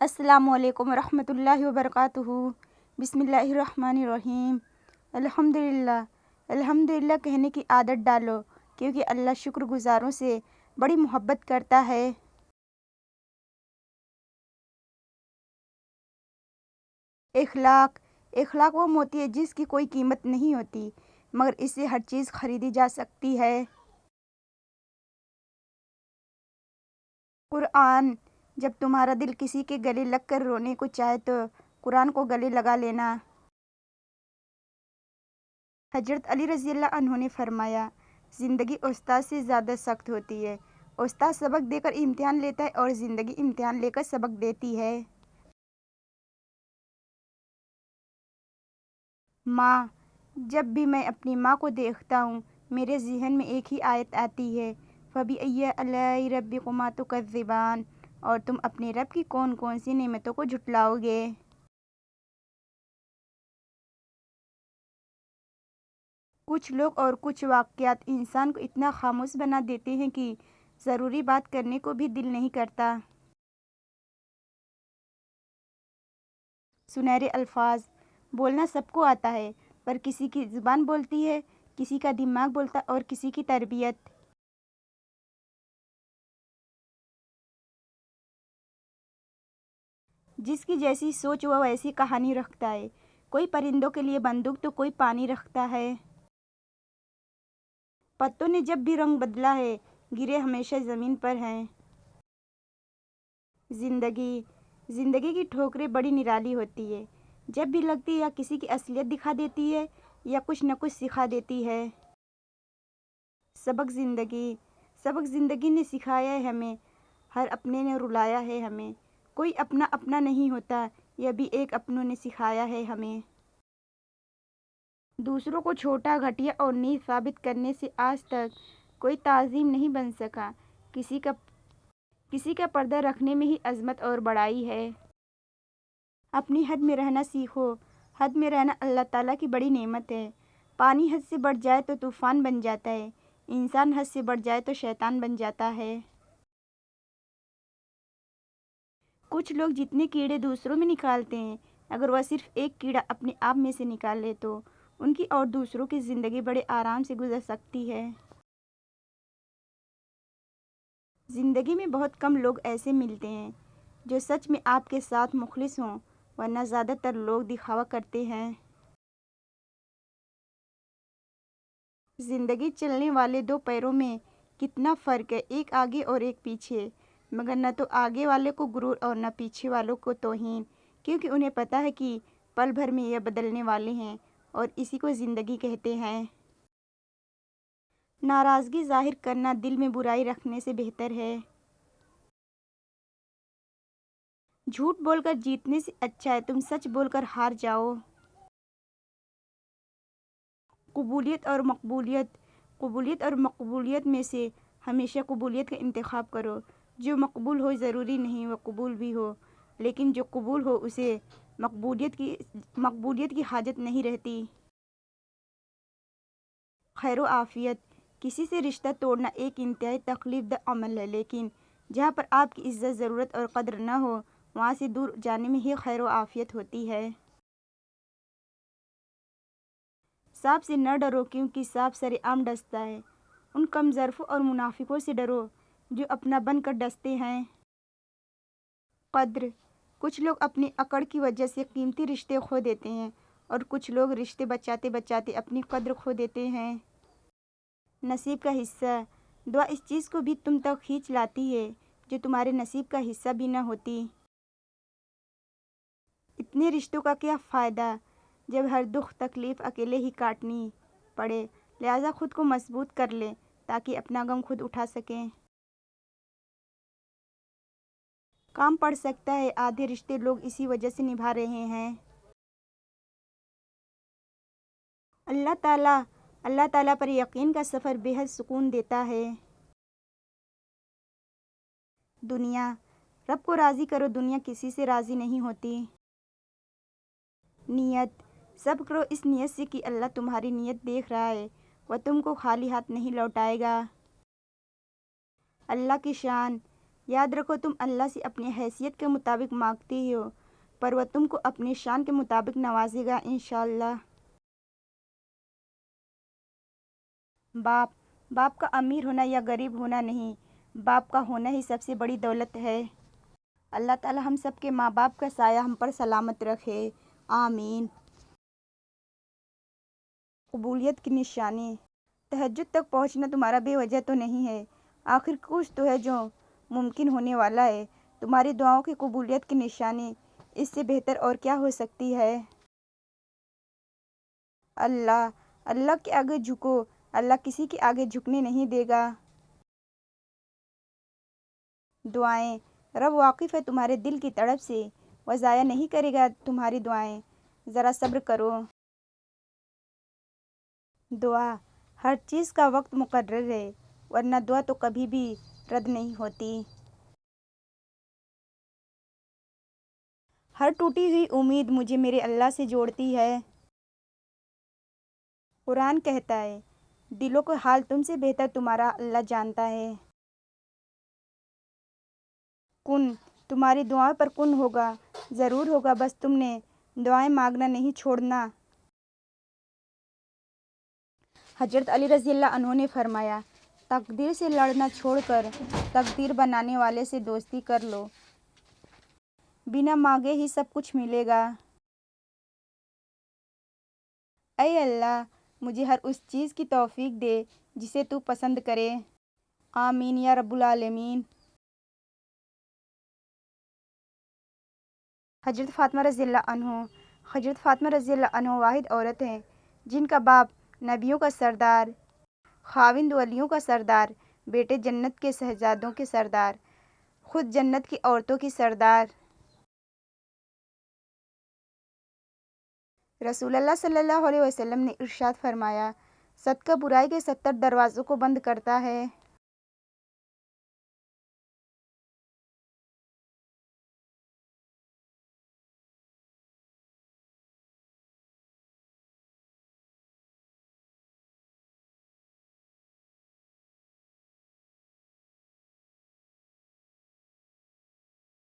السلام علیکم ورحمۃ اللہ وبرکاتہ۔ بسم اللہ الرحمن الرحیم۔ الحمدللہ کہنے کی عادت ڈالو، کیونکہ اللہ شکر گزاروں سے بڑی محبت کرتا ہے۔ اخلاق وہ موتی ہے جس کی کوئی قیمت نہیں ہوتی، مگر اس سے ہر چیز خریدی جا سکتی ہے۔ قرآن۔ جب تمہارا دل کسی کے گلے لگ کر رونے کو چاہے تو قرآن کو گلے لگا لینا۔ حضرت علی رضی اللہ عنہ نے فرمایا، زندگی استاد سے زیادہ سخت ہوتی ہے۔ استاد سبق دے کر امتحان لیتا ہے اور زندگی امتحان لے کر سبق دیتی ہے۔ ماں۔ جب بھی میں اپنی ماں کو دیکھتا ہوں میرے ذہن میں ایک ہی آیت آتی ہے، فَبِأَيِّ آلَاءِ رَبِّكُمَا تُكَذِّبَانِ، اور تم اپنے رب کی کون کون سی نعمتوں کو جھٹلاؤ گے۔ کچھ لوگ اور کچھ واقعات انسان کو اتنا خاموش بنا دیتے ہیں کہ ضروری بات کرنے کو بھی دل نہیں کرتا۔ سنہرے الفاظ۔ بولنا سب کو آتا ہے، پر کسی کی زبان بولتی ہے، کسی کا دماغ بولتا اور کسی کی تربیت۔ جس کی جیسی سوچ وہ ویسی کہانی رکھتا ہے۔ کوئی پرندوں کے لیے بندوق تو کوئی پانی رکھتا ہے۔ پتوں نے جب بھی رنگ بدلا ہے، گرے ہمیشہ زمین پر ہیں۔ زندگی کی ٹھوکریں بڑی نرالی ہوتی ہے۔ جب بھی لگتی ہے یا کسی کی اصلیت دکھا دیتی ہے یا کچھ نہ کچھ سکھا دیتی ہے۔ سبق زندگی نے سکھایا ہے ہمیں، ہر اپنے نے رلایا ہے ہمیں۔ کوئی اپنا اپنا نہیں ہوتا، یہ بھی ایک اپنوں نے سکھایا ہے ہمیں۔ دوسروں کو چھوٹا، گھٹیا اور نیچ ثابت کرنے سے آج تک کوئی تعظیم نہیں بن سکا۔ کسی کا پردہ رکھنے میں ہی عظمت اور بڑائی ہے۔ اپنی حد میں رہنا سیکھو۔ حد میں رہنا اللہ تعالیٰ کی بڑی نعمت ہے۔ پانی حد سے بڑھ جائے تو طوفان بن جاتا ہے، انسان حد سے بڑھ جائے تو شیطان بن جاتا ہے۔ کچھ لوگ جتنے کیڑے دوسروں میں نکالتے ہیں، اگر وہ صرف ایک کیڑا اپنے آپ میں سے نکال لے تو ان کی اور دوسروں کی زندگی بڑے آرام سے گزر سکتی ہے۔ زندگی میں بہت کم لوگ ایسے ملتے ہیں جو سچ میں آپ کے ساتھ مخلص ہوں، ورنہ زیادہ تر لوگ دکھاوا کرتے ہیں۔ زندگی چلنے والے دو پیروں میں کتنا فرق ہے، ایک آگے اور ایک پیچھے، مگر نہ تو آگے والے کو غرور اور نہ پیچھے والوں کو توہین، کیونکہ انہیں پتہ ہے کہ پل بھر میں یہ بدلنے والے ہیں اور اسی کو زندگی کہتے ہیں۔ ناراضگی ظاہر کرنا دل میں برائی رکھنے سے بہتر ہے۔ جھوٹ بول کر جیتنے سے اچھا ہے تم سچ بول کر ہار جاؤ۔ قبولیت اور مقبولیت میں سے ہمیشہ قبولیت کا انتخاب کرو۔ جو مقبول ہو ضروری نہیں وہ قبول بھی ہو، لیکن جو قبول ہو اسے مقبولیت کی حاجت نہیں رہتی۔ خیر و عافیت۔ کسی سے رشتہ توڑنا ایک انتہائی تکلیف دہ عمل ہے، لیکن جہاں پر آپ کی عزت، ضرورت اور قدر نہ ہو وہاں سے دور جانے میں ہی خیر و عافیت ہوتی ہے۔ سانپ سے نہ ڈرو کیونکہ سانپ سرے عام ڈستا ہے، ان کم ظرفوں اور منافقوں سے ڈرو جو اپنا بن کر ڈستے ہیں۔ قدر۔ کچھ لوگ اپنی اکڑ کی وجہ سے قیمتی رشتے کھو دیتے ہیں اور کچھ لوگ رشتے بچاتے بچاتے اپنی قدر کھو دیتے ہیں۔ نصیب کا حصہ۔ دعا اس چیز کو بھی تم تک کھینچ لاتی ہے جو تمہارے نصیب کا حصہ بھی نہ ہوتی۔ اتنے رشتوں کا کیا فائدہ جب ہر دکھ تکلیف اکیلے ہی کاٹنی پڑے، لہٰذا خود کو مضبوط کر لیں تاکہ اپنا غم خود اٹھا سکیں۔ کام پڑ سکتا ہے، آدھے رشتے لوگ اسی وجہ سے نبھا رہے ہیں۔ اللہ تعالیٰ پر یقین کا سفر بے حد سکون دیتا ہے۔ دنیا۔ رب کو راضی کرو، دنیا کسی سے راضی نہیں ہوتی۔ نیت۔ صبر کرو اس نیت سے کہ اللہ تمہاری نیت دیکھ رہا ہے، وہ تم کو خالی ہاتھ نہیں لوٹائے گا۔ اللہ کی شان۔ یاد رکھو تم اللہ سے اپنی حیثیت کے مطابق مانگتی ہو، پر وہ تم کو اپنی شان کے مطابق نوازے گا انشاءاللہ۔ باپ کا امیر ہونا یا غریب ہونا نہیں، باپ کا ہونا ہی سب سے بڑی دولت ہے۔ اللہ تعالی ہم سب کے ماں باپ کا سایہ ہم پر سلامت رکھے، آمین۔ قبولیت کی نشانی۔ تہجد تک پہنچنا تمہارا بے وجہ تو نہیں ہے، آخر کچھ تو ہے جو ممکن ہونے والا ہے۔ تمہاری دعاؤں کی قبولیت کی نشانی اس سے بہتر اور کیا ہو سکتی ہے؟ اللہ کے آگے جھکو، اللہ کسی کے آگے جھکنے نہیں دے گا۔ دعائیں۔ رب واقف ہے تمہارے دل کی تڑپ سے، وہ ضائع نہیں کرے گا تمہاری دعائیں، ذرا صبر کرو۔ دعا۔ ہر چیز کا وقت مقرر ہے، ورنہ دعا تو کبھی بھی رد نہیں ہوتی۔ ہر ٹوٹی ہوئی امید مجھے میرے اللہ سے جوڑتی ہے۔ قرآن کہتا ہے، دلوں کا حال تم سے بہتر تمہارا اللہ جانتا ہے۔ کن۔ تمہاری دعاؤں پر کن ہوگا، ضرور ہوگا، بس تم نے دعائیں مانگنا نہیں چھوڑنا۔ حضرت علی رضی اللہ عنہ نے فرمایا، تقدیر سے لڑنا چھوڑ کر تقدیر بنانے والے سے دوستی کر لو، بنا مانگے ہی سب کچھ ملے گا۔ اے اللہ، مجھے ہر اس چیز کی توفیق دے جسے تو پسند کرے، آمین یا رب العالمین۔ حضرت فاطمہ رضی اللہ عنہ واحد عورت ہیں جن کا باپ نبیوں کا سردار، خاوند ولیوں کا سردار، بیٹے جنت کے شہزادوں کے سردار، خود جنت کی عورتوں کی سردار۔ رسول اللہ صلی اللہ علیہ وسلم نے ارشاد فرمایا، صدقہ برائی کے 70 دروازوں کو بند کرتا ہے۔